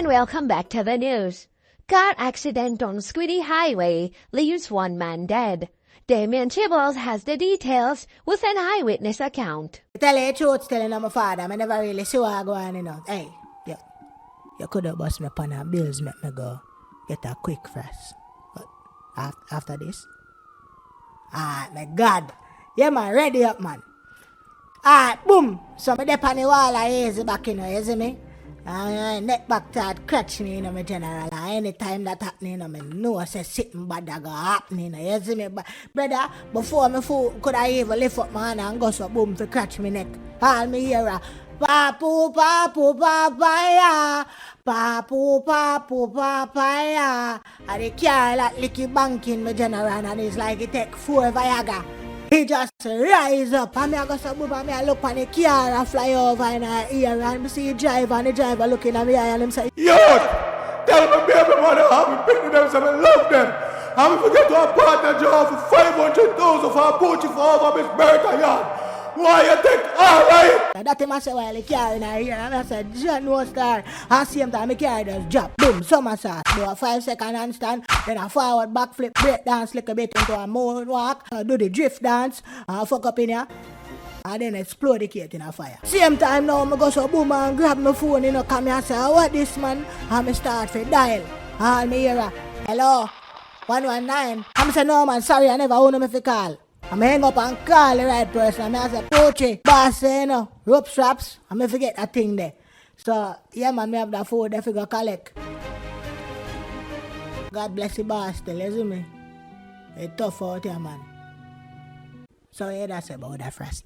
And welcome back to the news. Car accident on Skitty Highway leaves one man dead. Jamaican'S has the details with an eyewitness account. Tell you the truth, telling my father, I never really see what I go on, Hey, you could have bust me upon a bills, make me go get a quick fresh. But after this, my God. Yeah, man, ready up, man. Boom. So me dip on the wall, I easy back, you see me? Neck back start crutch me, my general. Anytime that happening, me know I say sitting bad that go happening, you see me? But, brother, before me fool, could I even lift up my hand and go so boom to crutch me neck? All me hear papu, papu, papaya. Papu, papu, papaya. And the car like licky banking, my general, and it's like it take 4 Viagra. He just rise up and I go so boom and I look on the car and fly over in the ear and I see the driver looking at me and him say, Yo! Tell my baby mother how we pick them so I love them. And we forget to a partner job for 500,000 for a butcher for over Miss Bertha yard. Why you think alright? That him I say while the car in the ear and I said, John no star. And same time the car just drop. Boom, somersault. Do a 5-second handstand, then a forward backflip, break dance like a bit into a moonwalk, do the drift dance, fuck up in here. And then explode the gate in a fire. Same time now, I go so boom and grab my phone, come here and say, what this man? And I start for dial. And me hear, hello, 119. I'm say, no man, sorry, I never own me for call. I'm hang up and call the right person. I say, Poachy, boss, rope straps. I forget that thing there. So, yeah man, me have that phone there for go collect. God bless the boss still, you see me? It's tough out here, man. So, yeah, that's about that first,